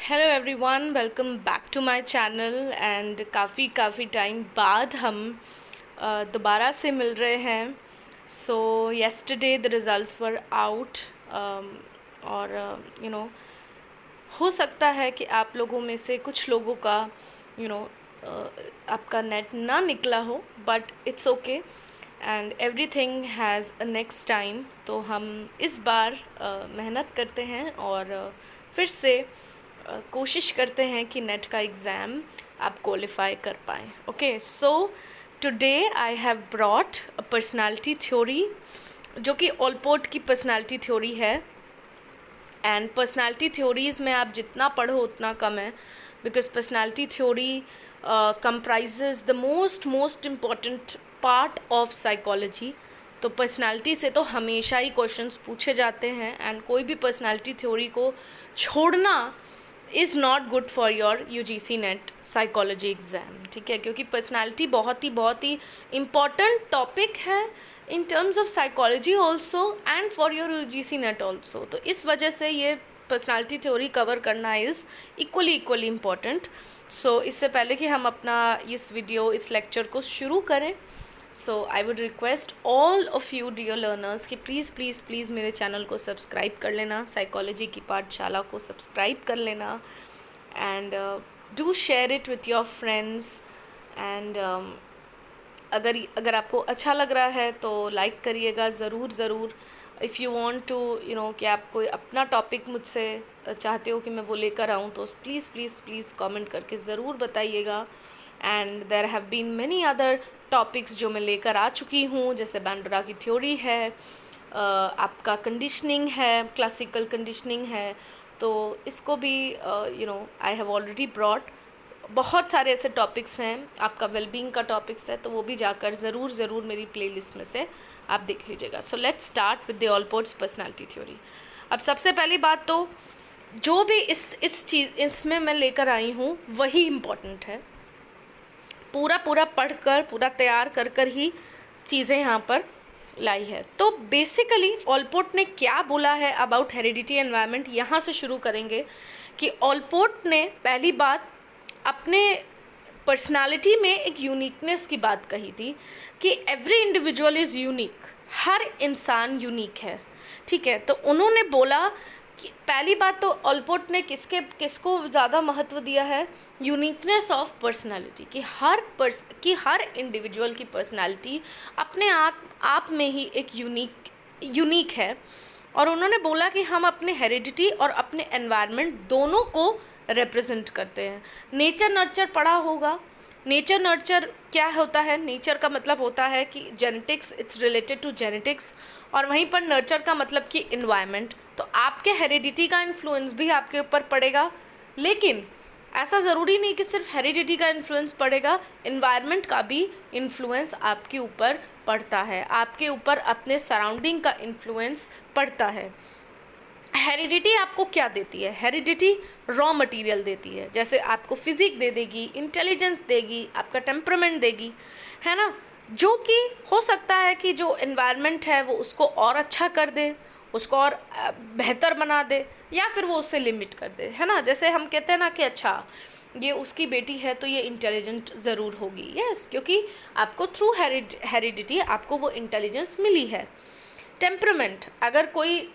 Hello everyone, welcome back to my channel. And काफ़ी time बाद हम दोबारा से मिल रहे हैं। So yesterday the results were out और हो सकता है कि आप लोगों में से कुछ लोगों का आपका नेट ना निकला हो, but it's okay and everything has a next time. तो हम इस बार मेहनत करते हैं और फिर से कोशिश करते हैं कि नेट का एग्ज़ाम आप क्वालिफाई कर पाएँ। Okay, so today I have brought a personality theory, जो कि ऑलपोर्ट की पर्सनालिटी थ्योरी है। एंड पर्सनालिटी थ्योरीज़ में आप जितना पढ़ो उतना कम है, because personality theory comprises the most important part of psychology. तो पर्सनालिटी से तो हमेशा ही क्वेश्चंस पूछे जाते हैं एंड कोई भी पर्सनालिटी थ्योरी को छोड़ना is not good for your UGC net psychology exam. ठीक है, क्योंकि पर्सनालिटी बहुत ही इम्पॉर्टेंट टॉपिक है इन terms of psychology also and for your UGC net also. तो इस वजह से ये पर्सनालिटी थ्योरी कवर करना इज़ इक्वली इम्पॉर्टेंट। सो इससे पहले कि हम अपना इस लेक्चर को शुरू करें, so I would request all of you dear learners कि प्लीज़ मेरे चैनल को सब्सक्राइब कर लेना, साइकोलॉजी की पाठशाला को सब्सक्राइब कर लेना and do share it with your friends. एंड अगर आपको अच्छा लग रहा है तो लाइक करिएगा ज़रूर। इफ़ यू वांट टू कि आप कोई अपना टॉपिक मुझसे चाहते हो कि मैं वो लेकर आऊँ, तो प्लीज़ कमेंट करके ज़रूर बताइएगा। And there have been many other topics जो मैं लेकर आ चुकी हूँ, जैसे बैंडरा की थ्योरी है, आपका कंडीशनिंग है, क्लासिकल कंडीशनिंग है। तो इसको भी आई हैव ऑलरेडी ब्रॉट। बहुत सारे ऐसे टॉपिक्स हैं, आपका वेलबींग का टॉपिक्स है, तो वो भी जाकर ज़रूर मेरी प्लेलिस्ट में से आप देख लीजिएगा। So let's start with the Allport's personality theory. अब सबसे पहली बात तो जो भी इसमें मैं लेकर आई हूँ वही इम्पॉर्टेंट है। पूरा पढ़कर पूरा तैयार कर ही चीज़ें यहाँ पर लाई है। तो बेसिकली ऑलपोर्ट ने क्या बोला है अबाउट हेरिडिटी एनवायरनमेंट, यहाँ से शुरू करेंगे कि ऑलपोर्ट ने पहली बात अपने पर्सनालिटी में एक यूनिकनेस की बात कही थी कि एवरी इंडिविजुअल इज़ यूनिक, हर इंसान यूनिक है। ठीक है, तो उन्होंने बोला कि पहली बात तो ऑलपोर्ट ने किसको ज़्यादा महत्व दिया है, यूनिकनेस ऑफ पर्सनालिटी, कि हर इंडिविजुअल की पर्सनालिटी अपने आप में ही एक यूनिक है। और उन्होंने बोला कि हम अपने हेरिडिटी और अपने एनवायरनमेंट दोनों को रिप्रेजेंट करते हैं। नेचर नर्चर पढ़ा होगा। नेचर नर्चर क्या होता है? नेचर का मतलब होता है कि genetics, it's related to genetics, और वहीं पर नर्चर का मतलब कि इन्वायरमेंट। तो आपके हेरिडिटी का इन्फ्लुएंस भी आपके ऊपर पड़ेगा, लेकिन ऐसा ज़रूरी नहीं कि सिर्फ हेरिडिटी का इन्फ्लुएंस पड़ेगा, इन्वायरमेंट का भी इन्फ्लुएंस आपके ऊपर पड़ता है, आपके ऊपर अपने सराउंडिंग का इन्फ्लुएंस पड़ता है। हेरिडिटी आपको क्या देती है? हेरिडिटी रॉ मटेरियल देती है, जैसे आपको फिजिक दे देगी, इंटेलिजेंस देगी, आपका टेम्परामेंट देगी, है ना, जो कि हो सकता है कि जो एनवायरनमेंट है वो उसको और अच्छा कर दे, उसको और बेहतर बना दे, या फिर वो उससे लिमिट कर दे, है ना। जैसे हम कहते हैं ना कि अच्छा ये उसकी बेटी है तो ये इंटेलिजेंट ज़रूर होगी, यस, क्योंकि आपको थ्रू हेरिडिटी आपको वो इंटेलिजेंस मिली है। टेम्परामेंट, अगर कोई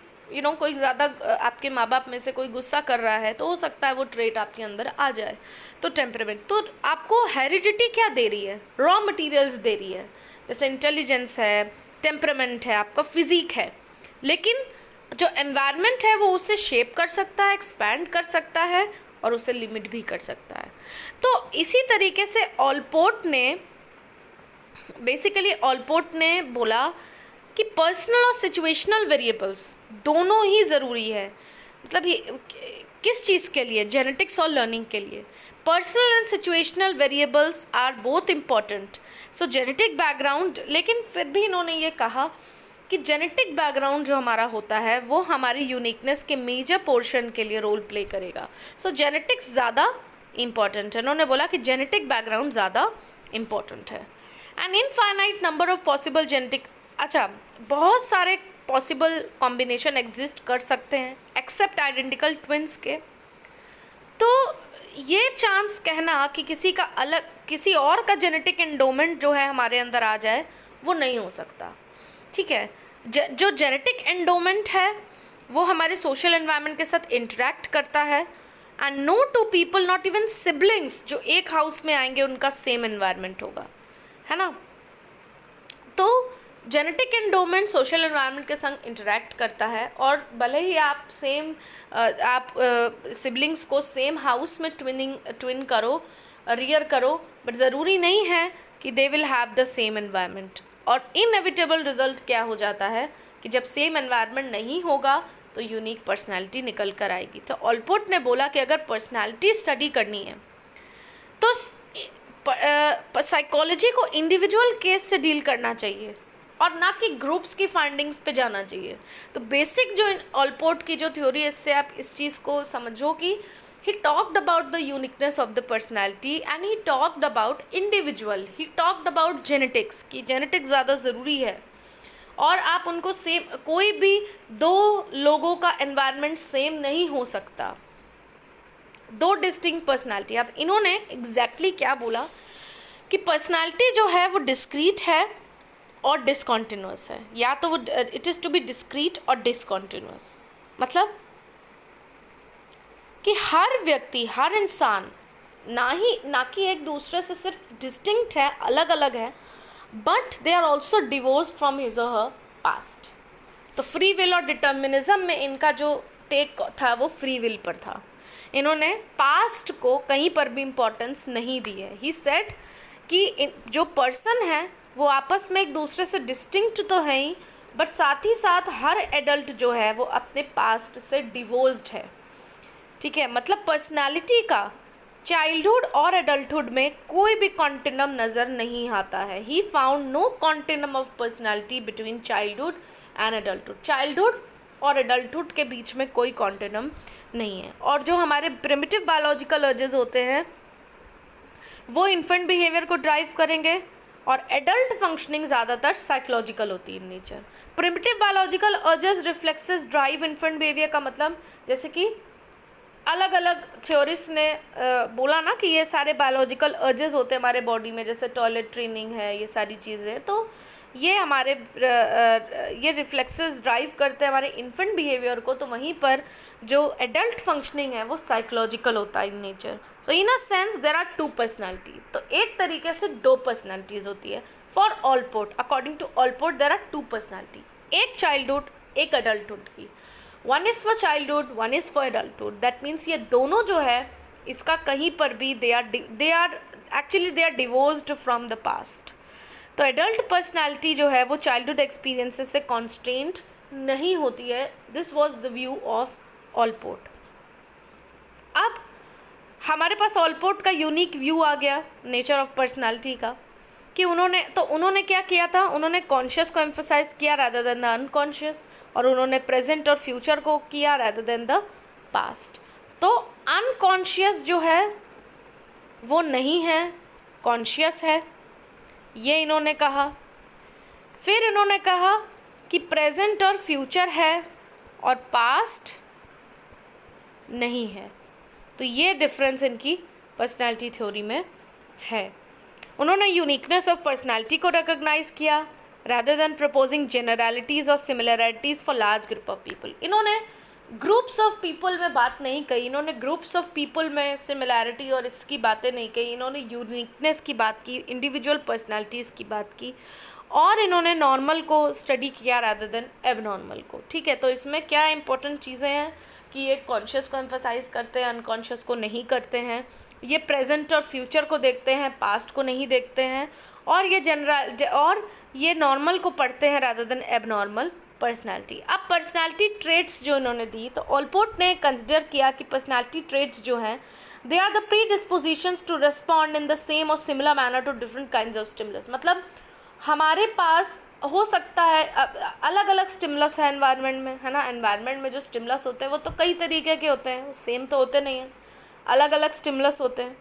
कोई ज़्यादा आपके माँ बाप में से कोई गुस्सा कर रहा है तो हो सकता है वो ट्रेट आपके अंदर आ जाए। तो टेम्परामेंट, तो आपको हेरिडिटी क्या दे रही है? रॉ मटेरियल्स दे रही है, जैसे इंटेलिजेंस है, टेम्परामेंट है, आपका फिजिक है, लेकिन जो एनवायरनमेंट है वो उसे शेप कर सकता है, एक्सपैंड कर सकता है और उसे लिमिट भी कर सकता है। तो इसी तरीके से ऑलपोर्ट ने बोला कि पर्सनल और सिचुएशनल वेरिएबल्स दोनों ही ज़रूरी है। मतलब ये किस चीज़ के लिए? जेनेटिक्स और लर्निंग के लिए। Personal and situational variables are both important. So genetic background, लेकिन फिर भी इन्होंने ये कहा कि जेनेटिक बैकग्राउंड जो हमारा होता है वो हमारी यूनिकनेस के मेजर पोर्शन के लिए रोल प्ले करेगा। सो जेनेटिक्स ज़्यादा इम्पॉर्टेंट है। इन्होंने बोला कि जेनेटिक बैकग्राउंड ज़्यादा इम्पॉर्टेंट है। And infinite number of possible genetic, अच्छा, बहुत सारे पॉसिबल कॉम्बिनेशन एग्जिस्ट कर सकते हैं एक्सेप्ट आइडेंटिकल ट्विंस के। तो ये चांस कहना कि किसी का अलग, किसी और का जेनेटिक एंडोमेंट जो है हमारे अंदर आ जाए, वो नहीं हो सकता, ठीक है। जो जेनेटिक एंडोमेंट है वो हमारे सोशल एनवायरनमेंट के साथ इंटरेक्ट करता है, and no two people, not even siblings जो एक हाउस में आएंगे उनका सेम एनवायरनमेंट होगा, है ना। तो जेनेटिक एंडोमेंट सोशल एनवायरनमेंट के संग इंटरेक्ट करता है, और भले ही आप आप सिबलिंग्स को सेम हाउस में ट्विन करो, रियर करो, बट ज़रूरी नहीं है कि they will have the same environment. और इनएविटेबल रिजल्ट क्या हो जाता है कि जब सेम एनवायरनमेंट नहीं होगा तो यूनिक पर्सनैलिटी निकल कर आएगी। तो ऑलपोर्ट ने बोला कि अगर पर्सनैलिटी स्टडी करनी है तो साइकोलॉजी को इंडिविजुअल केस से डील करना चाहिए और ना कि ग्रुप्स की फाइंडिंग्स पे जाना चाहिए। तो बेसिक जो ऑलपोर्ट की जो थ्योरी है, इससे आप इस चीज़ को समझो कि he talked about the uniqueness of the personality and he talked about individual, he talked about genetics कि जेनेटिक्स ज़्यादा ज़रूरी है, और आप उनको सेम, कोई भी दो लोगों का एनवायरनमेंट सेम नहीं हो सकता, दो डिस्टिंक्ट पर्सनालिटी। अब इन्होंने एग्जैक्टली क्या बोला कि पर्सनालिटी जो है वो डिस्क्रीट है और डिसकॉन्टिन्यूस है, या तो वो it is to be discrete और डिसकॉन्टिन्यूस, मतलब कि हर व्यक्ति, हर इंसान ना कि एक दूसरे से सिर्फ डिस्टिंक्ट है, अलग अलग है, but they are also divorced from his or her past. तो फ्री विल और डिटर्मिनिज्म में इनका जो टेक था वो फ्री विल पर था। इन्होंने पास्ट को कहीं पर भी इम्पोर्टेंस नहीं दी है। ही सेड कि जो पर्सन है वो आपस में एक दूसरे से डिस्टिंक्ट तो है ही, बट साथ ही साथ हर एडल्ट जो है वो अपने पास्ट से डिवोर्स्ड है, ठीक है। मतलब पर्सनालिटी का चाइल्डहुड और एडल्टहुड में कोई भी कॉन्टिनम नज़र नहीं आता है। He found no continuum of personality between childhood and adulthood. Childhood और एडल्टहुड के बीच में कोई कॉन्टिनम नहीं है। और जो हमारे प्रिमिटिव बायोलॉजिकल अर्जेस होते हैं वो इन्फेंट बिहेवियर को ड्राइव करेंगे, और एडल्ट फंक्शनिंग ज़्यादातर साइकोलॉजिकल होती है in nature. Primitive biological urges reflexes drive infant behaviour का मतलब, जैसे कि अलग अलग थ्योरिस्ट ने बोला ना कि ये सारे बायोलॉजिकल अर्जेस होते हैं हमारे बॉडी में, जैसे टॉयलेट ट्रेनिंग है, ये सारी चीज़ें, तो ये हमारे ये रिफ्लेक्सेस ड्राइव करते हैं हमारे इन्फेंट बिहेवियर को। तो वहीं पर जो एडल्ट फंक्शनिंग है वो साइकोलॉजिकल होता है in nature. So in a sense there are two personality, तो एक तरीके से दो पर्सनैलिटीज़ होती है। For Allport, according to Allport there are two personality, एक चाइल्डहुड एक एडल्टहुड की। One is for childhood, one is for adulthood. That means ये दोनों जो है इसका कहीं पर भी they are divorced from the past. तो एडल्ट पर्सनैलिटी जो है वो चाइल्डहुड एक्सपीरियंसेस से कॉन्स्ट्रेंट नहीं होती है। This was the view of Allport. अब हमारे पास ऑलपोर्ट का यूनिक व्यू आ गया नेचर ऑफ पर्सनैलिटी का, कि उन्होंने क्या किया था, उन्होंने कॉन्शियस को एम्फोसाइज किया रादर देन द अनकॉन्शियस, और उन्होंने प्रेजेंट और फ्यूचर को किया रादर देन द पास्ट। तो अनकॉन्शियस जो है वो नहीं है, कॉन्शियस है, ये इन्होंने कहा। फिर इन्होंने कहा कि प्रेजेंट और फ्यूचर है और पास्ट नहीं है। तो ये डिफरेंस इनकी पर्सनैलिटी थ्योरी में है। उन्होंने यूनिकनेस ऑफ पर्सनैलिटी को रिकॉग्नाइज किया रादर देन प्रपोजिंग जनरलिटीज़ और similarities for large group of people. इन्होंने ग्रुप्स ऑफ पीपल में बात नहीं कही, इन्होंने ग्रुप्स ऑफ पीपल में सिमिलैरिटी और इसकी बातें नहीं कही, इन्होंने यूनिकनेस की बात की, इंडिविजुअल पर्सनैलिटीज़ की बात की, और इन्होंने नॉर्मल को स्टडी किया रादर देन एबनॉर्मल को, ठीक है। तो इसमें क्या इंपॉर्टेंट चीज़ें हैं कि ये कॉन्शियस को एम्फसाइज करते हैं, अनकॉन्शियस को नहीं करते हैं, ये प्रेजेंट और फ्यूचर को देखते हैं, पास्ट को नहीं देखते हैं, और ये नॉर्मल को पढ़ते हैं रादर देन एबनॉर्मल पर्सनैलिटी। अब पर्सनैलिटी ट्रेट्स जो इन्होंने दी, तो ऑलपोर्ट ने कंसिडर किया कि पर्सनैलिटी ट्रेट्स जो हैं they are the predispositions to respond in the same or similar manner to different kinds of stimulus. मतलब हमारे पास हो सकता है अलग अलग स्टिमुलस है एनवायरनमेंट में, है ना। एनवायरनमेंट में जो स्टिमुलस होते हैं वो तो कई तरीके के होते हैं, सेम तो होते नहीं हैं, अलग अलग स्टिमुलस होते हैं।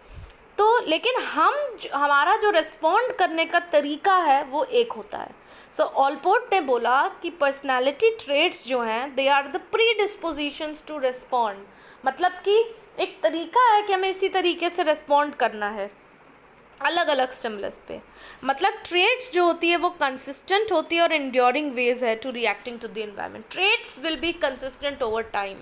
तो लेकिन हमारा जो रिस्पॉन्ड करने का तरीका है वो एक होता है। सो ऑलपोर्ट ने बोला कि पर्सनैलिटी ट्रेट्स जो हैं they are the predispositions to respond, मतलब कि एक तरीका है कि हमें इसी तरीके से रिस्पॉन्ड करना है अलग अलग स्टिमुलस पे। मतलब ट्रेड्स जो होती है वो कंसिस्टेंट होती है और एंड्योरिंग वेज है to reacting to the environment. Traits will be consistent over time.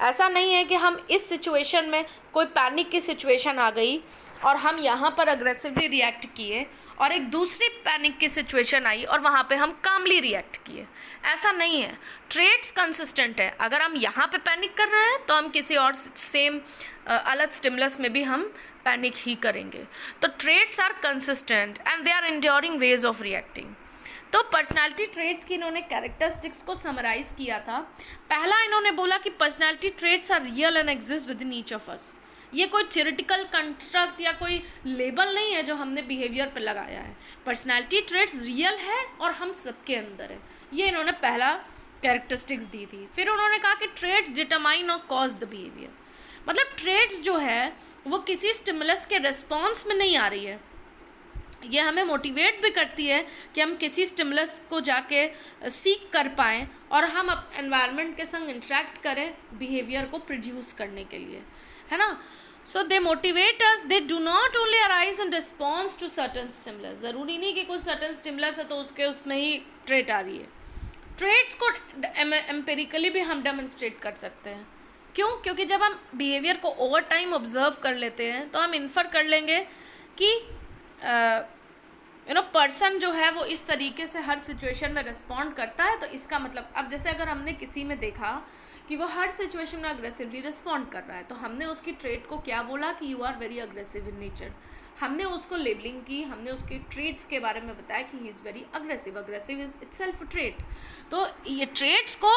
ऐसा नहीं है कि हम इस सिचुएशन में, कोई पैनिक की सिचुएशन आ गई और हम यहाँ पर अग्रेसिवली रिएक्ट किए और एक दूसरी पैनिक की सिचुएशन आई और वहाँ पे हम कामली रिएक्ट किए, ऐसा नहीं है। ट्रेड्स कंसिस्टेंट है। अगर हम यहाँ पे पैनिक कर रहे हैं तो हम किसी और सेम अलग स्टिमुलस में भी हम पैनिक ही करेंगे। तो traits are consistent and they are enduring ways of reacting. तो पर्सनालिटी ट्रेड्स की इन्होंने कैरेक्टरिस्टिक्स को समराइज किया था। पहला इन्होंने बोला कि personality traits are real and exist within each of us. ये कोई थियोरेटिकल कंस्ट्रक्ट या कोई लेबल नहीं है जो हमने बिहेवियर पर लगाया है। पर्सनालिटी ट्रेड्स रियल है और हम सबके अंदर है। ये इन्होंने पहला कैरेक्टरिस्टिक्स दी थी। फिर उन्होंने कहा कि ट्रेड्स डिटरमाइन और कॉज द बिहेवियर। मतलब ट्रेड्स जो है वो किसी स्टिमुलस के रिस्पॉन्स में नहीं आ रही है, ये हमें मोटिवेट भी करती है कि हम किसी स्टिमुलस को जाके सीख कर पाएँ और हम एनवायरनमेंट के संग इंटरेक्ट करें बिहेवियर को प्रोड्यूस करने के लिए, है ना। So they motivate us, they do not only arise in response to certain stimulus. ज़रूरी नहीं कि कोई सर्टन स्टिमुलस है तो उसमें ही ट्रेट आ रही है। ट्रेट्स को एम्पेरिकली भी हम डेमोन्स्ट्रेट कर सकते हैं। क्यों? क्योंकि जब हम बिहेवियर को ओवर टाइम ऑब्जर्व कर लेते हैं तो हम इन्फर कर लेंगे कि पर्सन जो है वो इस तरीके से हर सिचुएशन में रिस्पॉन्ड करता है। तो इसका मतलब, अब जैसे अगर हमने किसी में देखा कि वो हर सिचुएशन में अग्रेसिवली रिस्पॉन्ड कर रहा है तो हमने उसकी ट्रेट को क्या बोला कि you are very aggressive in nature. हमने उसको लेबलिंग की, हमने उसके ट्रेट्स के बारे में बताया कि he is very aggressive. Aggressive is itself trait. तो ये ट्रेट्स को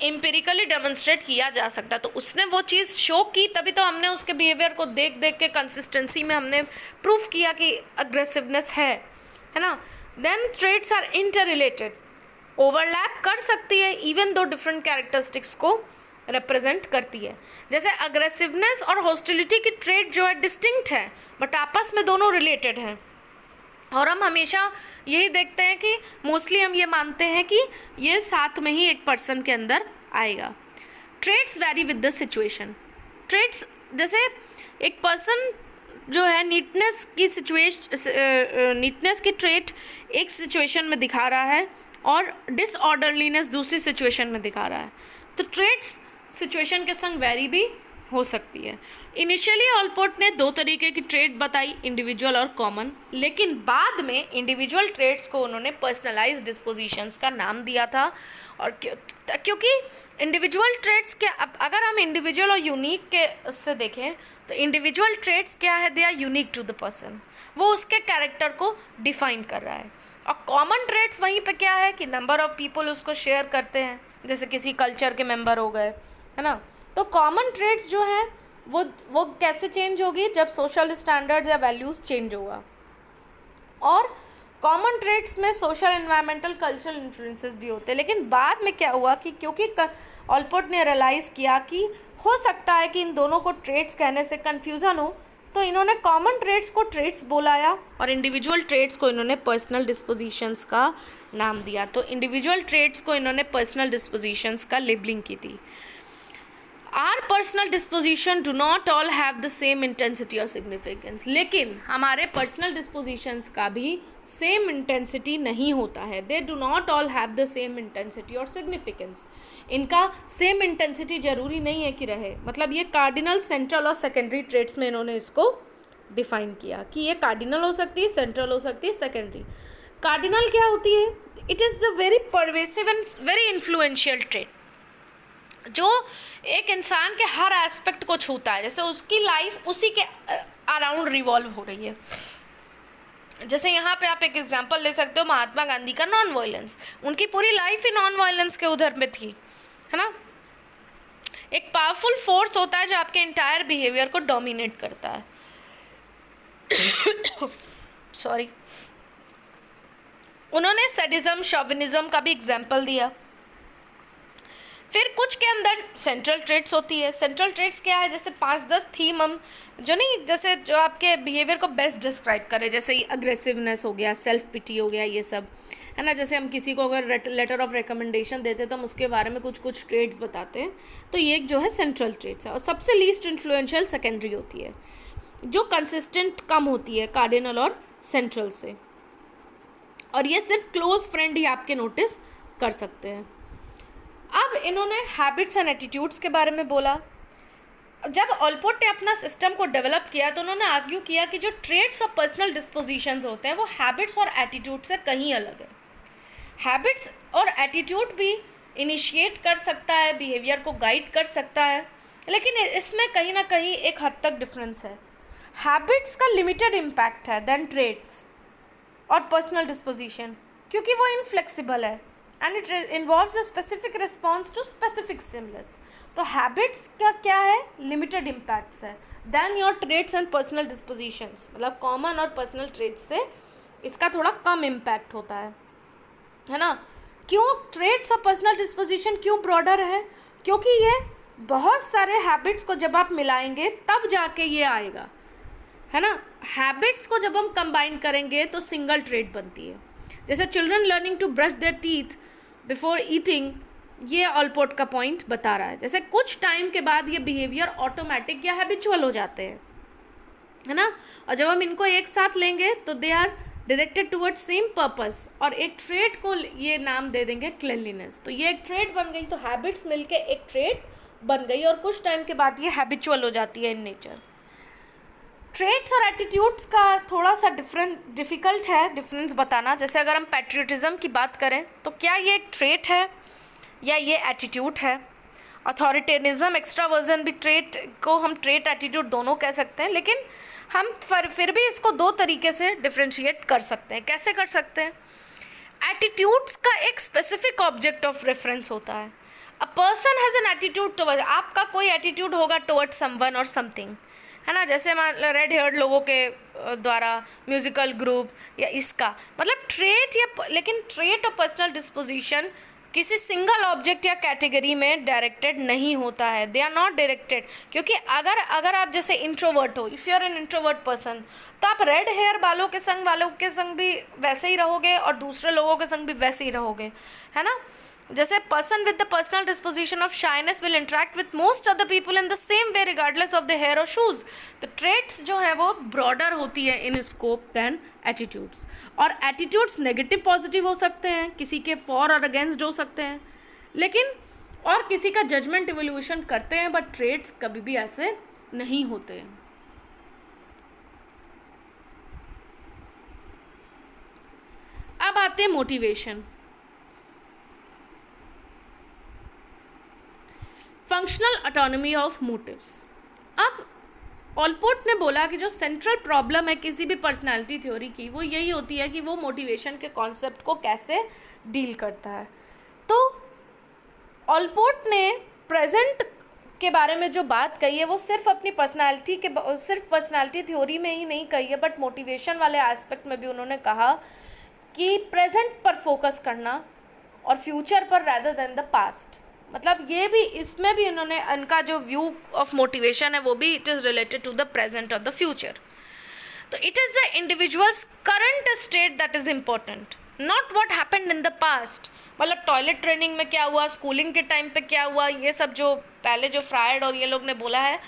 एम्पेरिकली डेमोन्स्ट्रेट किया जा सकता है। तो उसने वो चीज़ शो की, तभी तो हमने उसके बिहेवियर को देख देख के कंसिस्टेंसी में हमने प्रूफ किया कि अग्रेसिवनेस है ना। Then traits are interrelated, overlap कर सकती है इवन दो डिफरेंट कैरेक्टरिस्टिक्स को रिप्रेजेंट करती है। जैसे अग्रेसिवनेस और हॉस्टिलिटी की ट्रेट जो है डिस्टिंक्ट है बट आपस में दोनों रिलेटेड हैं। और हम हमेशा यही देखते हैं कि मोस्टली हम ये मानते हैं कि ये साथ में ही एक पर्सन के अंदर आएगा। Traits vary with the situation. Traits जैसे एक पर्सन जो है नीटनेस की ट्रेट एक सिचुएशन में दिखा रहा है और डिसऑर्डरलीनेस दूसरी सिचुएशन में दिखा रहा है। तो ट्रेट्स सिचुएशन के संग वैरी भी हो सकती है। इनिशियली ऑलपोर्ट ने दो तरीके की ट्रेट बताई, इंडिविजुअल और कॉमन, लेकिन बाद में इंडिविजुअल ट्रेट्स को उन्होंने पर्सनलाइज्ड डिस्पोजिशंस का नाम दिया था। और क्योंकि इंडिविजुअल ट्रेट्स के, अगर हम इंडिविजुअल और यूनिक के से देखें तो इंडिविजुअल ट्रेट्स क्या है, they are unique to the person, वो उसके कैरेक्टर को डिफाइन कर रहा है। और कॉमन ट्रेट्स वहीं पे क्या है कि नंबर ऑफ पीपल उसको शेयर करते हैं, जैसे किसी कल्चर के मेंबर हो गए, है ना। तो कॉमन ट्रेट्स जो हैं वो कैसे चेंज होगी, जब सोशल स्टैंडर्ड्स या वैल्यूज़ चेंज होगा। और कॉमन ट्रेट्स में सोशल, एनवायरमेंटल, कल्चरल इन्फ्लुएंसेस भी होते हैं। लेकिन बाद में क्या हुआ कि क्योंकि ऑलपोर्ट ने रियलाइज़ किया कि हो सकता है कि इन दोनों को ट्रेट्स कहने से कन्फ्यूज़न हो, तो इन्होंने कॉमन ट्रेट्स को ट्रेट्स बोलाया और इंडिविजुअल ट्रेट्स को इन्होंने पर्सनल डिस्पोजिशंस का नाम दिया। तो इंडिविजुअल ट्रेट्स को इन्होंने पर्सनल डिस्पोजिशंस का लेबलिंग की थी। Are personal disposition do not all have the same intensity और सिग्निफिकेंस। लेकिन हमारे पर्सनल डिस्पोजिशंस का भी सेम इंटेंसिटी नहीं होता है। दे do not all have the same intensity और सिग्निफिकेंस। इनका सेम इंटेंसिटी जरूरी नहीं है कि रहे। मतलब ये कार्डिनल, सेंट्रल और सेकेंडरी ट्रेट्स में इन्होंने इसको डिफाइन किया कि ये कार्डिनल हो सकती है, सेंट्रल हो सकती है, सेकेंडरी। कार्डिनल क्या होती है? It is the very pervasive and very influential trait जो एक इंसान के हर एस्पेक्ट को छूता है। जैसे उसकी लाइफ उसी के अराउंड रिवॉल्व हो रही है। जैसे यहाँ पे आप एक एग्जांपल ले सकते हो महात्मा गांधी का, नॉन वायलेंस। उनकी पूरी लाइफ ही नॉन वायलेंस के उधर में थी, है ना। एक पावरफुल फोर्स होता है जो आपके इंटायर बिहेवियर को डोमिनेट करता है। सॉरी। उन्होंने सैडिज्म, शॉविनिज्म का भी एग्जाम्पल दिया। फिर कुछ के अंदर सेंट्रल ट्रेट्स होती है। सेंट्रल ट्रेट्स क्या है? जैसे 5-10 थीम हम जो आपके बिहेवियर को बेस्ट डिस्क्राइब करे, जैसे अग्रेसिवनेस हो गया, सेल्फ पिटी हो गया, ये सब, है ना। जैसे हम किसी को अगर लेटर ऑफ रिकमेंडेशन देते हैं तो हम उसके बारे में कुछ कुछ ट्रेड्स बताते हैं, तो ये एक जो है सेंट्रल ट्रेड्स है। और सबसे लीस्ट इन्फ्लुएंशियल सेकेंडरी होती है, जो कंसिस्टेंट कम होती है कार्डिनल और सेंट्रल से, और ये सिर्फ क्लोज फ्रेंड ही आपके नोटिस कर सकते हैं। अब इन्होंने हैबिट्स एंड एटीट्यूड्स के बारे में बोला। जब ऑलपोर्ट ने अपना सिस्टम को डेवलप किया तो उन्होंने आर्ग्यू किया कि जो ट्रेड्स और पर्सनल डिस्पोजिशंस होते हैं वो हैबिट्स और एटीट्यूड से कहीं अलग है। हैबिट्स और एटीट्यूड भी इनिशिएट कर सकता है, बिहेवियर को गाइड कर सकता है, लेकिन इसमें कहीं ना कहीं एक हद तक डिफरेंस है। हैबिट्स का लिमिटेड इम्पैक्ट है देन ट्रेड्स और पर्सनल डिस्पोजिशन, क्योंकि वो इनफ्लेक्सिबल है and it involves a specific response to specific stimulus. तो हैबिट्स का क्या है, लिमिटेड इम्पैक्ट्स है than your traits and personal dispositions, मतलब कॉमन और पर्सनल ट्रेड्स से इसका थोड़ा कम इम्पैक्ट होता है ना। क्यों ट्रेड्स और पर्सनल डिस्पोजिशन क्यों ब्रॉडर है, क्योंकि ये बहुत सारे हैबिट्स को जब आप मिलाएंगे तब जाके ये आएगा, है ना। हैबिट्स को जब हम कंबाइन करेंगे तो सिंगल ट्रेड बनती है। जैसे children learning to brush their teeth before eating, ये ऑलपोर्ट का पॉइंट बता रहा है। जैसे कुछ टाइम के बाद ये बिहेवियर ऑटोमेटिक या हैबिचुअल हो जाते हैं, है ना। और जब हम इनको एक साथ लेंगे तो they are directed towards same purpose, और एक ट्रेड को ये नाम दे देंगे क्लिनलीनेस। तो ये एक ट्रेड बन गई, तो हैबिट्स मिलके एक ट्रेड बन गई, और कुछ टाइम के बाद ये हैबिचुअल हो जाती है इन नेचर। ट्रेड्स और एटीट्यूड्स का थोड़ा सा डिफ़िकल्ट है डिफरेंस बताना। जैसे अगर हम पैट्रियटिज्म की बात करें तो क्या ये एक ट्रेट है या ये एटीट्यूड है। अथॉरिटेरिज्म, एक्स्ट्रावर्जन भी ट्रेट को हम ट्रेट एटीट्यूड दोनों कह सकते हैं, लेकिन हम फिर भी इसको दो तरीके से डिफ्रेंशिएट कर सकते हैं। कैसे कर सकते हैं? एटीट्यूड्स का एक स्पेसिफिक ऑब्जेक्ट ऑफ रेफरेंस होता है। A person has an attitude towards, आपका कोई एटीट्यूड होगा टुवर्ड्स समवन और समथिंग, है ना। जैसे रेड हेयर्ड लोगों के द्वारा म्यूजिकल ग्रुप या इसका मतलब ट्रेट, या लेकिन ट्रेट और पर्सनल डिस्पोजिशन किसी सिंगल ऑब्जेक्ट या कैटेगरी में डायरेक्टेड नहीं होता है। दे आर नॉट डायरेक्टेड, क्योंकि अगर आप जैसे इंट्रोवर्ट हो, if you are an introvert person, तो आप रेड हेयर वालों के संग भी वैसे ही रहोगे और दूसरे लोगों के संग भी वैसे ही रहोगे, है ना। जैसे person with the personal disposition of shyness will interact with most other people in the same way regardless of the hair और शूज़। तो ट्रेट्स जो है वो ब्रॉडर होती है इन स्कोप दैन एटीट्यूड्स। और एटीट्यूड्स नेगेटिव पॉजिटिव हो सकते हैं, किसी के फॉर और अगेंस्ट हो सकते हैं, लेकिन और किसी का जजमेंट इवोल्यूशन करते हैं, बट ट्रेट्स कभी भी ऐसे नहीं होते हैं। अब आते हैं motivation. Functional autonomy of motives. अब ऑलपोर्ट ने बोला कि जो सेंट्रल प्रॉब्लम है किसी भी पर्सनालिटी थ्योरी की, वो यही होती है कि वो मोटिवेशन के कॉन्सेप्ट को कैसे डील करता है। तो ऑलपोर्ट ने प्रेजेंट के बारे में जो बात कही है वो सिर्फ अपनी पर्सनालिटी थ्योरी में ही नहीं कही है, बट मोटिवेशन वाले एस्पेक्ट में भी उन्होंने कहा कि प्रेजेंट पर फोकस करना और फ्यूचर पर रैदर देन द पास्ट। मतलब ये भी, इसमें भी इन्होंने, उनका जो व्यू ऑफ मोटिवेशन है वो भी it is related to the present और द फ्यूचर। तो it is the individual's current state that is important, not what happened in the past. मतलब टॉयलेट ट्रेनिंग में क्या हुआ, स्कूलिंग के टाइम पे क्या हुआ, ये सब जो पहले जो फ्रायड और ये लोग ने बोला है,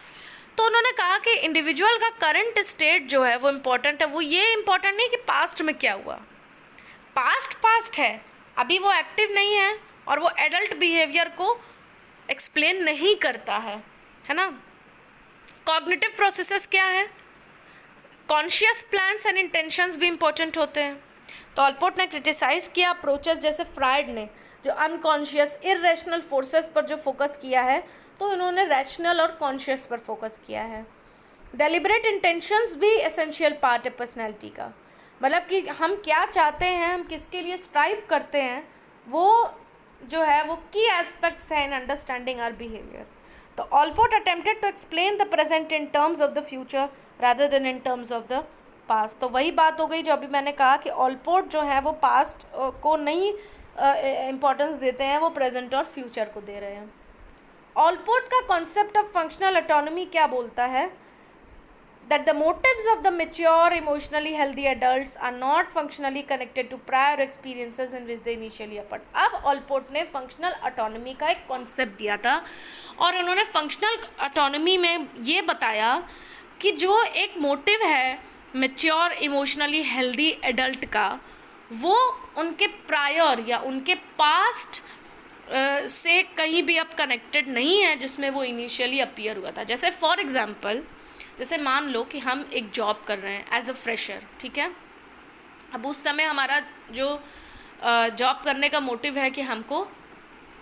तो उन्होंने कहा कि इंडिविजुअल का करंट स्टेट जो है वो इम्पोर्टेंट है। वो ये इम्पोर्टेंट नहीं कि पास्ट में क्या हुआ, पास्ट है, अभी वो एक्टिव नहीं है और वो एडल्ट बिहेवियर को एक्सप्लेन नहीं करता है ना। कॉग्निटिव प्रोसेसेस क्या है, कॉन्शियस प्लान्स एंड इंटेंशंस भी इंपॉर्टेंट होते हैं। तो ऑलपोर्ट ने क्रिटिसाइज किया अप्रोचेस, जैसे फ्रायड ने जो अनकॉन्शियस इरेशनल फोर्सेस पर जो फोकस किया है, तो इन्होंने रैशनल और कॉन्शियस पर फोकस किया है। डेलिब्रेट इंटेंशंस भी एसेंशियल पार्ट है पर्सनैलिटी का, मतलब कि हम क्या चाहते हैं, हम किसके लिए स्ट्राइव करते हैं, वो जो है वो की एस्पेक्ट्स हैं इन अंडरस्टैंडिंग आवर बिहेवियर। तो Allport attempted to explain the present in terms of the future rather than in terms of the past. तो वही बात हो गई जो अभी मैंने कहा कि ऑलपोर्ट जो है वो पास्ट को नहीं इम्पोर्टेंस देते हैं, वो प्रेजेंट और फ्यूचर को दे रहे हैं। ऑलपोर्ट का कॉन्सेप्ट ऑफ फंक्शनल ऑटोनॉमी क्या बोलता है, that the motives of the mature emotionally healthy adults are not functionally connected to prior experiences in which they initially appeared. अब ऑलपोर्ट ने फंक्शनल ऑटोनॉमी का एक कॉन्सेप्ट दिया था और उन्होंने फंक्शनल ऑटोनॉमी में ये बताया कि जो एक मोटिव है मैच्योर इमोशनली हेल्दी एडल्ट का, वो उनके प्रायर या उनके पास्ट से कहीं भी अब कनेक्टेड नहीं है जिसमें वो इनिशियली अपीयर हुआ था. जैसे फॉर एग्जांपल, जैसे मान लो कि हम एक जॉब कर रहे हैं एज अ फ्रेशर, ठीक है. अब उस समय हमारा जो जॉब करने का मोटिव है कि हमको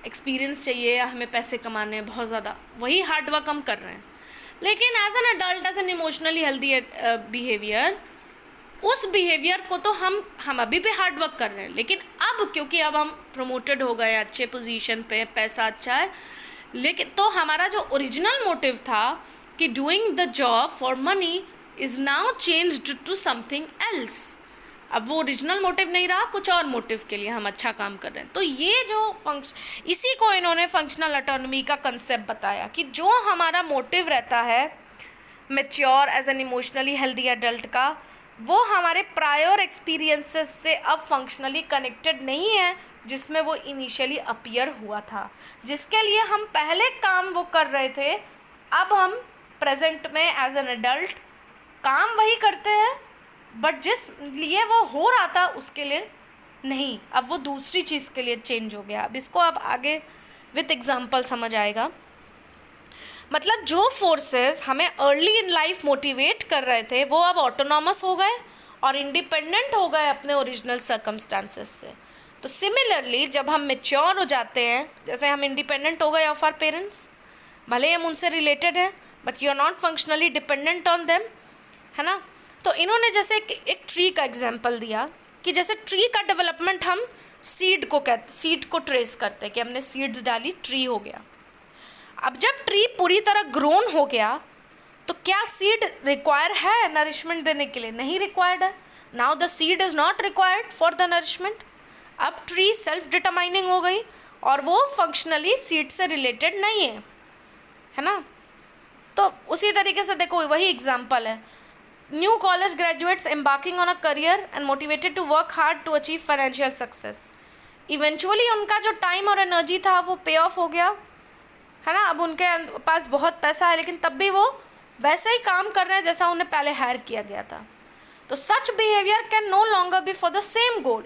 एक्सपीरियंस चाहिए या हमें पैसे कमाने हैं बहुत ज़्यादा, वही हार्ड वर्क हम कर रहे हैं. लेकिन as an adult, as an emotionally healthy behaviour, उस बिहेवियर को तो हम अभी भी हार्ड वर्क कर रहे हैं, लेकिन अब क्योंकि अब हम प्रमोटेड हो गए, अच्छे पोजीशन पे, पैसा अच्छा है, लेकिन तो हमारा जो ओरिजिनल मोटिव था कि doing the job for money is now changed to something else. अब वो ओरिजिनल मोटिव नहीं रहा, कुछ और मोटिव के लिए हम अच्छा काम कर रहे हैं. तो ये जो इसी को इन्होंने फंक्शनल ऑटोनॉमी का कंसेप्ट बताया कि जो हमारा मोटिव रहता है mature as an emotionally healthy adult का, वो हमारे प्रायर एक्सपीरियंसेस से अब फंक्शनली कनेक्टेड नहीं है जिसमें वो इनिशियली अपीयर हुआ था. जिसके लिए हम पहले काम वो कर रहे थे, अब हम प्रेजेंट में एज एन एडल्ट काम वही करते हैं, बट जिस लिए वो हो रहा था उसके लिए नहीं, अब वो दूसरी चीज़ के लिए चेंज हो गया. अब इसको आप आगे विथ एग्जांपल समझ आएगा. मतलब जो फोर्सेस हमें अर्ली इन लाइफ मोटिवेट कर रहे थे, वो अब ऑटोनॉमस हो गए और इंडिपेंडेंट हो गए अपने ओरिजिनल सर्कमस्टांसेस से. तो सिमिलरली जब हम मेच्योर हो जाते हैं, जैसे हम इंडिपेंडेंट हो गए ऑफ आवर पेरेंट्स, भले हम उनसे रिलेटेड हैं but you are not functionally dependent on them, है ना. तो इन्होंने जैसे एक ट्री का एग्जाम्पल दिया कि जैसे ट्री का डेवलपमेंट हम सीड को ट्रेस करते हैं कि हमने सीड्स डाली, ट्री हो गया. अब जब ट्री पूरी तरह ग्रोन हो गया तो क्या सीड रिक्वायर है नरिशमेंट देने के लिए? नहीं रिक्वायर्ड है. Now the seed is not required for the nourishment. अब ट्री सेल्फ डिटरमाइनिंग हो गई और वो फंक्शनली सीड से रिलेटेड नहीं है ना. तो उसी तरीके से देखो, वही एग्जाम्पल है. New college graduates embarking on a career and motivated to work hard to achieve financial success. Eventually उनका जो टाइम और एनर्जी था वो पे ऑफ हो गया, है ना. अब उनके पास बहुत पैसा है, लेकिन तब भी वो वैसे ही काम कर रहे हैं जैसा उन्हें पहले हायर किया गया था. तो such behaviour can no longer be for the same goal.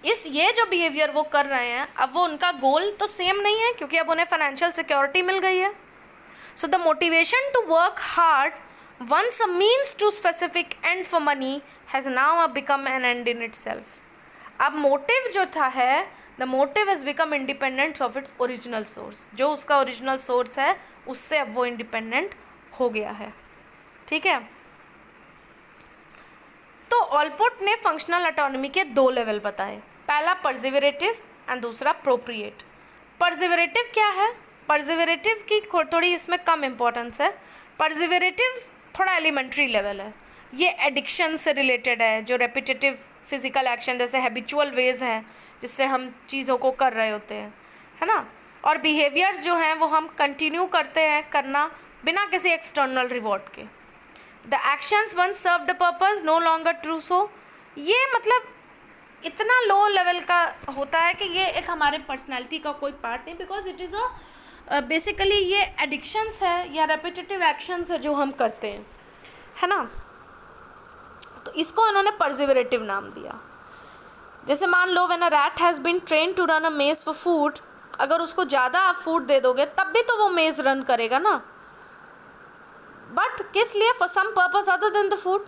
ये जो बिहेवियर वो कर रहे हैं, अब वो उनका गोल तो सेम नहीं है क्योंकि अब उन्हें फाइनेंशियल सिक्योरिटी मिल गई है. So the motivation to work hard once a means to specific end for money has now become an end इन इट सेल्फ. अब मोटिव जो था है, the motive has become independent of its original source. जो उसका ओरिजिनल सोर्स है उससे अब वो इंडिपेंडेंट हो गया है. ठीक है. तो ऑलपोर्ट ने फंक्शनल ऑटोनॉमी के 2 लेवल बताए. पहला परसिवरेटिव एंड दूसरा प्रोप्रिएट. परसिवरेटिव क्या है? परसिवरेटिव की थोड़ी इसमें कम इम्पोर्टेंस है. परसिवरेटिव थोड़ा एलिमेंट्री लेवल है. ये एडिक्शन से रिलेटेड है, जो रेपिटेटिव फिजिकल एक्शन जैसे हैबिचुअल वेज हैं जिससे हम चीज़ों को कर रहे होते हैं, है ना. और बिहेवियर्स जो हैं वो हम कंटिन्यू करते हैं करना बिना किसी एक्सटर्नल रिवॉर्ड के. The actions once serve the purpose no longer true so. ये मतलब इतना लो लेवल का होता है कि ये एक हमारे पर्सनैलिटी का कोई पार्ट नहीं, बिकॉज इट इज़ बेसिकली ये एडिक्शंस है या रेपिटेटिव एक्शंस है जो हम करते हैं, है ना. तो इसको इन्होंने परसिवरेटिव नाम दिया. जैसे मान लो when a rat has been train to run a maze for food, अगर उसको ज़्यादा आप फूड दे दोगे तब भी तो वो मेज रन करेगा ना. बट किस लिए? For some purpose other than the food.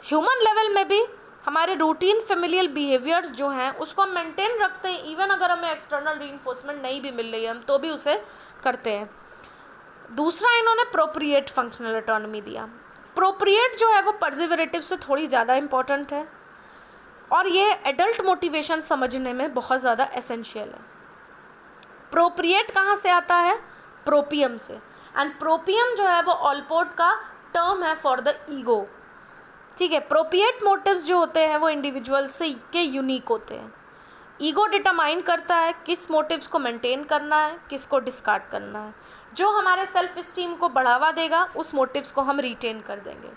Human level में भी हमारे रूटीन फेमिलियल बिहेवियर्स जो हैं उसको हम मेंटेन रखते हैं, इवन अगर हमें एक्सटर्नल रीइंफोर्समेंट नहीं भी मिल रही है हम तो भी उसे करते हैं. दूसरा इन्होंने प्रोप्रिएट फंक्शनल ऑटोनॉमी दिया. प्रोप्रिएट जो है वो परसिवरेटिव से थोड़ी ज़्यादा इम्पॉर्टेंट है और ये एडल्ट मोटिवेशन समझने में बहुत ज़्यादा एसेंशियल है. प्रोप्रिएट कहाँ से आता है? प्रोपियम से. एंड प्रोपियम जो है वो ऑलपोर्ट का टर्म है फॉर द ईगो. ठीक है. प्रोप्रिएट मोटिव्स जो होते हैं वो इंडिविजुअल से के यूनिक होते हैं. ईगो डिटरमाइन करता है किस मोटिव्स को मेंटेन करना है, किसको डिस्कार्ड करना है. जो हमारे सेल्फ इस्टीम को बढ़ावा देगा, उस मोटिव्स को हम रिटेन कर देंगे।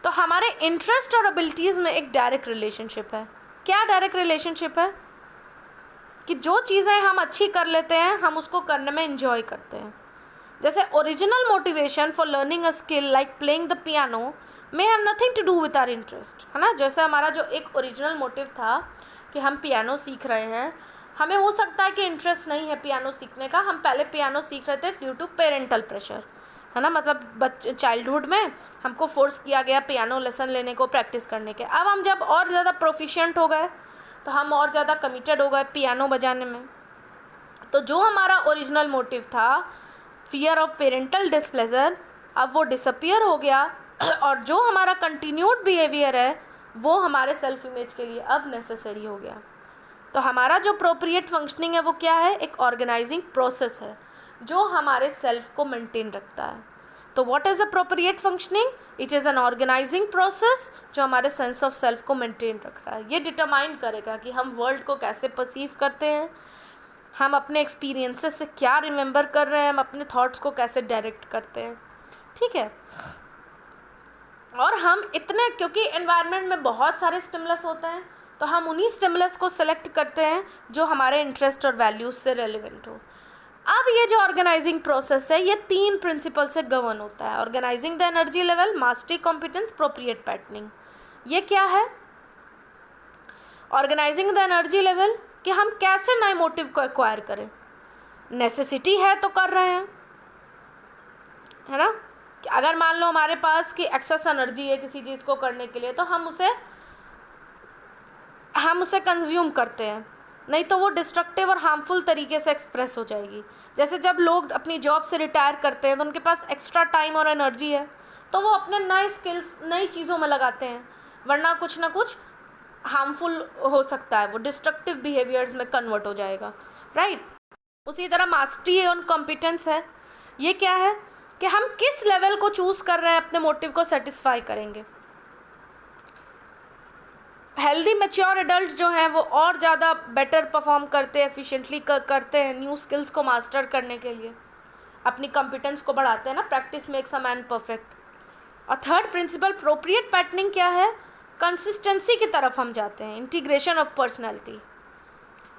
तो हमारे इंटरेस्ट और एबिलिटीज़ में एक डायरेक्ट रिलेशनशिप है। क्या डायरेक्ट रिलेशनशिप है? कि जो चीज़ें हम अच्छी कर लेते हैं, हम उसको करने में इंजॉय करते हैं। जैसे original motivation for learning a skill like playing the piano may have nothing to do with our interest, है ना। जैसे हमारा जो एक ओरिजिनल मोटिव था कि हम पियानो सीख रहे हैं, हमें हो सकता है कि इंटरेस्ट नहीं है पियानो सीखने का, हम पहले पियानो सीख रहे थे ड्यू टू पेरेंटल प्रेशर, है ना। मतलब चाइल्डहुड में हमको फोर्स किया गया पियानो लेसन लेने को, प्रैक्टिस करने के। अब हम जब और ज़्यादा प्रोफिशिएंट हो गए तो हम और ज़्यादा कमिटेड हो गए पियानो बजाने में। तो जो हमारा ओरिजिनल मोटिव था, फियर ऑफ पेरेंटल डिस्प्लेजर, अब वो डिसअपियर हो गया और जो हमारा कंटिन्यूड बिहेवियर है वो हमारे सेल्फ इमेज के लिए अब नेसेसरी हो गया। तो हमारा जो अप्रोप्रिएट फंक्शनिंग है वो क्या है? एक ऑर्गेनाइजिंग प्रोसेस है जो हमारे सेल्फ को मेंटेन रखता है। तो what is appropriate functioning? It is an organising process जो हमारे सेंस ऑफ सेल्फ को मेंटेन रख रहा है। ये डिटरमाइन करेगा कि हम वर्ल्ड को कैसे परसीव करते हैं, हम अपने एक्सपीरियंसेस से क्या रिमेंबर कर रहे हैं, हम अपने थॉट्स को कैसे डायरेक्ट करते हैं, ठीक है। और हम इतने, क्योंकि एनवायरनमेंट में बहुत सारे स्टिमुलस होते हैं, तो हम उन्हीं स्टिमुलस को सेलेक्ट करते हैं जो हमारे इंटरेस्ट और वैल्यूज़ से रेलिवेंट हो। अब ये जो ऑर्गेनाइजिंग प्रोसेस है ये 3 प्रिंसिपल से गवर्न होता है: organising the energy level, mastery, competence, appropriate patterning. ये क्या है? ऑर्गेनाइजिंग द एनर्जी लेवल कि हम कैसे नए मोटिव को एक्वायर करें। नेसेसिटी है तो कर रहे हैं, है ना। कि अगर मान लो हमारे पास कि एक्सेस एनर्जी है किसी चीज़ को करने के लिए, तो हम उसे कंज्यूम करते हैं, नहीं तो वो डिस्ट्रक्टिव और हार्मफुल तरीके से एक्सप्रेस हो जाएगी। जैसे जब लोग अपनी जॉब से रिटायर करते हैं तो उनके पास एक्स्ट्रा टाइम और एनर्जी है, तो वो अपने नए स्किल्स, नई चीज़ों में लगाते हैं, वरना कुछ ना कुछ हार्मफुल हो सकता है, वो डिस्ट्रक्टिव बिहेवियर्स में कन्वर्ट हो जाएगा, राइट। उसी तरह मास्टरी और कॉम्पिटेंस है। ये क्या है? कि हम किस लेवल को चूज़ कर रहे हैं, अपने मोटिव को सेटिस्फाई करेंगे। हेल्दी मैच्योर एडल्ट जो हैं वो और ज़्यादा बेटर परफॉर्म करते हैं, एफिशिएंटली करते हैं न्यू स्किल्स को मास्टर करने के लिए, अपनी कॉम्पिटेंस को बढ़ाते हैं ना। Practice makes a man perfect. और थर्ड प्रिंसिपल अप्रोप्रिएट पैटर्निंग क्या है? कंसिस्टेंसी की तरफ हम जाते हैं, इंटीग्रेशन ऑफ पर्सनैलिटी।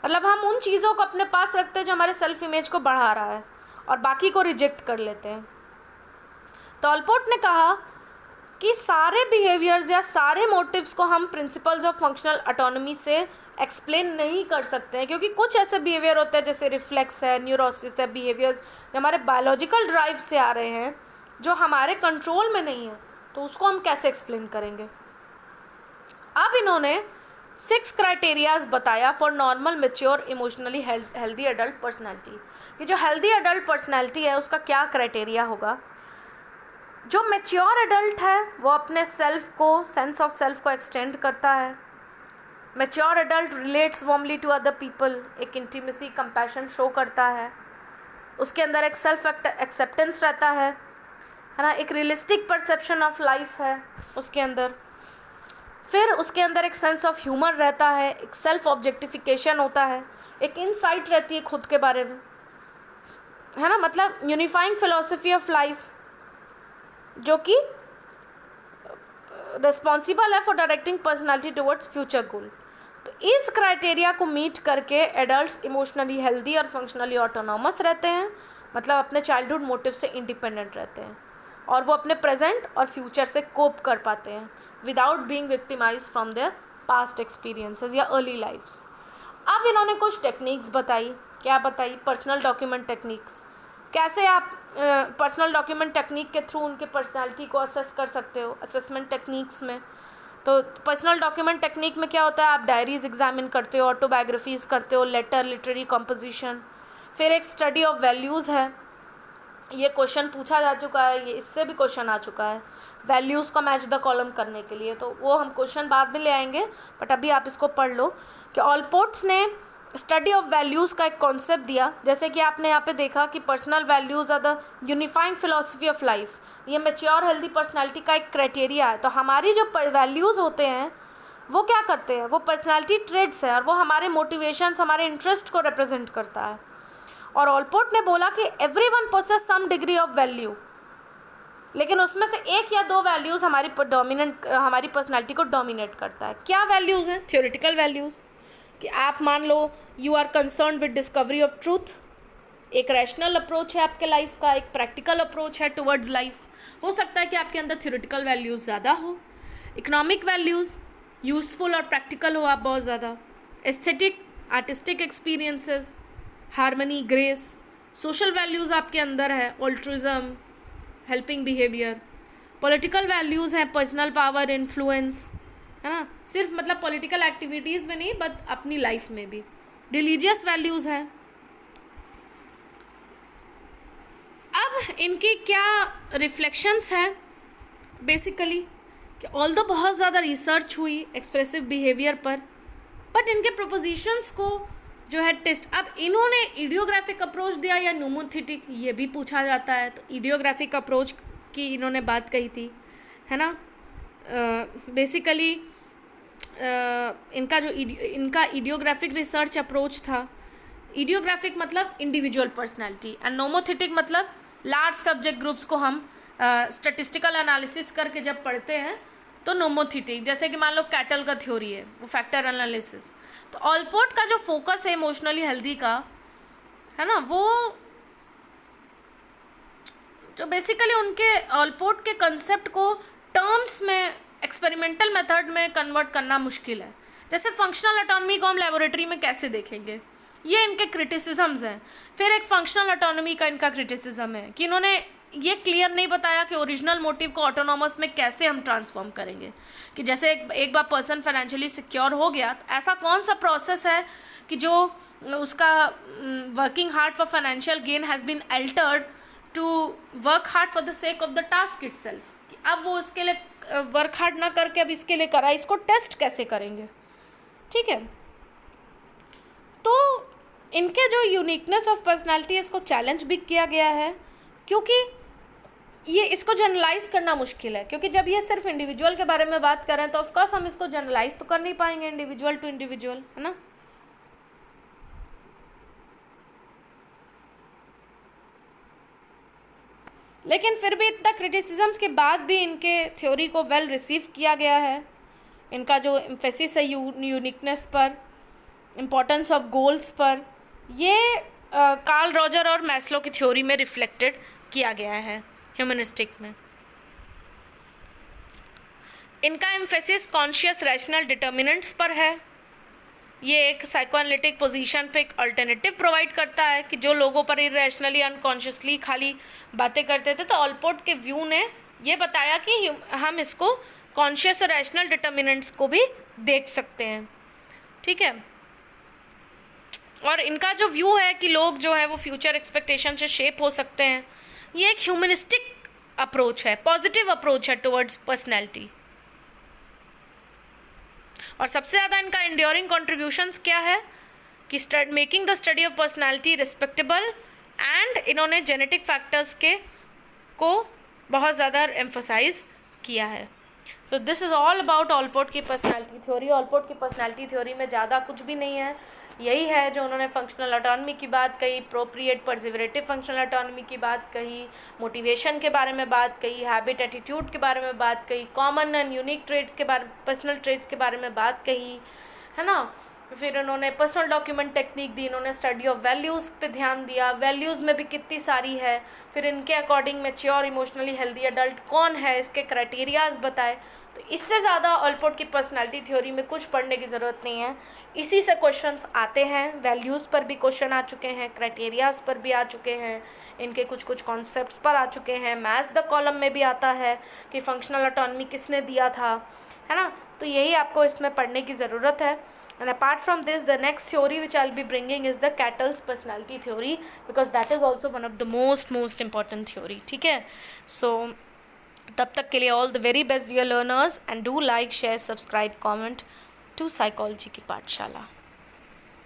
मतलब हम उन चीज़ों को अपने पास रखते हैं जो हमारे सेल्फ इमेज को बढ़ा रहा है और बाकी को रिजेक्ट कर लेते हैं। तो ऑलपोर्ट ने कहा कि सारे बिहेवियर्स या सारे मोटिव्स को हम प्रिंसिपल्स ऑफ फंक्शनल ऑटोनॉमी से एक्सप्लेन नहीं कर सकते हैं, क्योंकि कुछ ऐसे बिहेवियर होते हैं जैसे रिफ्लेक्स है, न्यूरोसिस है, बिहेवियर्स जो हमारे बायोलॉजिकल ड्राइव से आ रहे हैं, जो हमारे कंट्रोल में नहीं है, तो उसको हम कैसे एक्सप्लेन करेंगे। अब इन्होंने 6 क्राइटेरियाज बताया for normal mature emotionally healthy adult personality. कि जो हेल्दी एडल्ट पर्सनैलिटी है उसका क्या क्राइटेरिया होगा। जो मैच्योर एडल्ट है वो अपने सेल्फ को, सेंस ऑफ सेल्फ को एक्सटेंड करता है। Mature adult relates warmly to other people, एक इंटीमेसी, कंपैशन शो करता है। उसके अंदर एक सेल्फ एक्सेप्टेंस रहता है ना, एक रियलिस्टिक परसेप्शन ऑफ लाइफ है उसके अंदर। फिर उसके अंदर एक सेंस ऑफ ह्यूमर रहता है, एक सेल्फ ऑब्जेक्टिफिकेशन होता है, एक इनसाइट रहती है खुद के बारे में, है ना। मतलब यूनिफाइंग फिलॉसफी ऑफ लाइफ जो कि रिस्पॉन्सिबल है for directing personality towards future goal. तो इस क्राइटेरिया को मीट करके एडल्ट्स इमोशनली हेल्दी और फंक्शनली ऑटोनॉमस रहते हैं, मतलब अपने चाइल्डहुड मोटिव से इंडिपेंडेंट रहते हैं, और वो अपने प्रेजेंट और फ्यूचर से कोप कर पाते हैं without being victimised from there past experiences या अर्ली लाइफ्स। अब इन्होंने कुछ टेक्निक्स बताई। क्या बताई? Personal document techniques. कैसे आप पर्सनल डॉक्यूमेंट टेक्निक के थ्रू उनके पर्सनालिटी को असेस कर सकते हो असेसमेंट टेक्निक्स में। तो पर्सनल डॉक्यूमेंट टेक्निक में क्या होता है? आप डायरीज एग्जामिन करते हो, ऑटोबायोग्राफीज़ करते हो, लेटर, लिटरेरी कॉम्पोजिशन। फिर एक स्टडी ऑफ वैल्यूज़ है, ये क्वेश्चन पूछा जा चुका है, ये इससे भी क्वेश्चन आ चुका है, वैल्यूज़ को मैच द कॉलम करने के लिए। तो वो हम क्वेश्चन बाद में ले आएंगे, बट अभी आप इसको पढ़ लो कि ऑलपोर्ट्स ने स्टडी ऑफ वैल्यूज़ का एक कॉन्सेप्ट दिया। जैसे कि आपने यहाँ पे देखा कि personal values are the unifying philosophy of life, ये मैच्योर हेल्दी पर्सनालिटी का एक क्राइटेरिया है। तो हमारी जो वैल्यूज़ होते हैं वो क्या करते हैं? वो पर्सनालिटी ट्रेड्स है और वो हमारे मोटिवेशंस, हमारे इंटरेस्ट को रिप्रेजेंट करता है। और ऑलपोर्ट ने बोला कि everyone possess some degree of value, लेकिन उसमें से एक या दो वैल्यूज़ हमारी पर्सनालिटी को डोमिनेट करता है। क्या वैल्यूज़ हैं? थ्योरेटिकल वैल्यूज़, कि आप मान लो you are concern with discovery of truth, एक रैशनल अप्रोच है आपके लाइफ का, एक प्रैक्टिकल अप्रोच है टुवर्ड्स लाइफ। हो सकता है कि आपके अंदर थ्योरेटिकल वैल्यूज़ ज़्यादा हो। इकोनॉमिक वैल्यूज़, यूज़फुल और प्रैक्टिकल हो आप बहुत ज़्यादा। Aesthetic, artistic experiences, harmony, grace. Social values आपके अंदर है, altruism, helping behaviour. Political values हैं, पर्सनल पावर, इन्फ्लुएंस, है ना, सिर्फ मतलब पॉलिटिकल एक्टिविटीज़ में नहीं बट अपनी लाइफ में भी। रिलीजियस वैल्यूज़ हैं। अब इनकी क्या रिफ्लेक्शंस हैं बेसिकली, कि ऑल्दो बहुत ज़्यादा रिसर्च हुई एक्सप्रेसिव बिहेवियर पर, बट इनके प्रोपोजिशंस को जो है टेस्ट, अब इन्होंने इडियोग्राफिक अप्रोच दिया या नोमोथेटिक, ये भी पूछा जाता है। तो इडियोग्राफिक अप्रोच की इन्होंने बात कही थी, है ना। बेसिकली इनका इडियोग्राफिक रिसर्च अप्रोच था। इडियोग्राफिक मतलब इंडिविजुअल पर्सनैलिटी, एंड नोमोथेटिक मतलब लार्ज सब्जेक्ट ग्रुप्स को हम स्टैटिस्टिकल एनालिसिस करके जब पढ़ते हैं तो नोमोथेटिक, जैसे कि मान लो कैटल का थ्योरी है, वो फैक्टर एनालिसिस। तो ऑलपोर्ट का जो फोकस है इमोशनली हेल्दी का, है ना, वो जो बेसिकली उनके ऑलपोर्ट के कंसेप्ट को टर्म्स में एक्सपेरिमेंटल मेथड में कन्वर्ट करना मुश्किल है। जैसे फंक्शनल ऑटोनॉमी को हम लेबोरेटरी में कैसे देखेंगे, ये इनके क्रिटिसिज्म्स हैं। फिर एक फंक्शनल ऑटोनॉमी का इनका क्रिटिसिज्म है कि इन्होंने ये क्लियर नहीं बताया कि ओरिजिनल मोटिव को ऑटोनॉमस में कैसे हम ट्रांसफॉर्म करेंगे, कि जैसे एक बार पर्सन फाइनेंशियली सिक्योर हो गया तो ऐसा कौन सा प्रोसेस है कि जो उसका working hard for financial gain has been altered to work hard for the sake of the task itself, कि अब वो उसके लिए वर्क हार्ड ना करके अब इसके लिए करा, इसको टेस्ट कैसे करेंगे। ठीक है, तो इनके जो यूनिकनेस ऑफ पर्सनालिटी इसको चैलेंज भी किया गया है, क्योंकि ये इसको जनरलाइज करना मुश्किल है, क्योंकि जब ये सिर्फ इंडिविजुअल के बारे में बात कर रहे हैं तो ऑफकोर्स हम इसको जनरलाइज तो कर नहीं पाएंगे इंडिविजुअल टू इंडिविजुअल, है ना। लेकिन फिर भी इतना क्रिटिसिज्म्स के बाद भी इनके थ्योरी को वेल रिसीव किया गया है। इनका जो एम्फेसिस है यूनिकनेस पर, इम्पोर्टेंस ऑफ गोल्स पर, ये कार्ल रॉजर और मैस्लो की थ्योरी में रिफ्लेक्टेड किया गया है ह्यूमनिस्टिक में। इनका एम्फेसिस कॉन्शियस रैशनल डिटर्मिनेंट्स पर है। ये एक साइकोएनालिटिक पोजीशन पे एक अल्टरनेटिव प्रोवाइड करता है कि जो लोगों पर इरेशनली अनकॉन्शियसली खाली बातें करते थे, तो ऑलपोर्ट के व्यू ने ये बताया कि हम इसको कॉन्शियस और रैशनल डिटर्मिनेंट्स को भी देख सकते हैं। ठीक है, और इनका जो व्यू है कि लोग जो है वो फ्यूचर एक्सपेक्टेशन से शेप हो सकते हैं, ये एक ह्यूमनिस्टिक अप्रोच है, पॉजिटिव अप्रोच है टुवर्ड्स पर्सनैलिटी। और सबसे ज़्यादा इनका इंड्योरिंग कॉन्ट्रीब्यूशंस क्या है कि making the study of personality respectable, and इन्होंने जेनेटिक फैक्टर्स को बहुत ज़्यादा एम्फोसाइज किया है। तो this is all about Allport की पर्सनैलिटी थ्योरी। ऑलपोर्ट की पर्सनैलिटी थ्योरी में ज़्यादा कुछ भी नहीं है, यही है जो उन्होंने फंक्शनल ऑटोनॉमी की बात कही, प्रोप्रिएट परसिवरेटिव फंक्शनल ऑटोनॉमी की बात कही, मोटिवेशन के बारे में बात कही, हैबिट एटीट्यूड के बारे में बात कही, कॉमन एंड यूनिक ट्रेड्स के बारे, पर्सनल ट्रेड्स के बारे में बात कही, है ना। फिर उन्होंने पर्सनल डॉक्यूमेंट टेक्निक दी, इन्होंने स्टडी ऑफ वैल्यूज़ पे ध्यान दिया, वैल्यूज़ में भी कितनी सारी है, फिर इनके according mature emotionally healthy adult कौन है, इसके क्राइटेरियाज बताए। तो इससे ज़्यादा ऑलपोर्ट की पर्सनैलिटी थ्योरी में कुछ पढ़ने की ज़रूरत नहीं है, इसी से क्वेश्चंस आते हैं। वैल्यूज़ पर भी क्वेश्चन आ चुके हैं, क्राइटेरियाज पर भी आ चुके हैं, इनके कुछ कॉन्सेप्ट्स पर आ चुके हैं, मैथ्स द कॉलम में भी आता है कि फंक्शनल ऑटोनॉमी किसने दिया था, है ना। तो यही आपको इसमें पढ़ने की ज़रूरत है। And apart from this, the next theory which I'll be bringing is the Cattell's personality theory, because that is also one of the most important theory. ठीक है, so तब तक के लिए all the very best dear learners, and do like, share, subscribe, comment to Psychology की पाठशाला।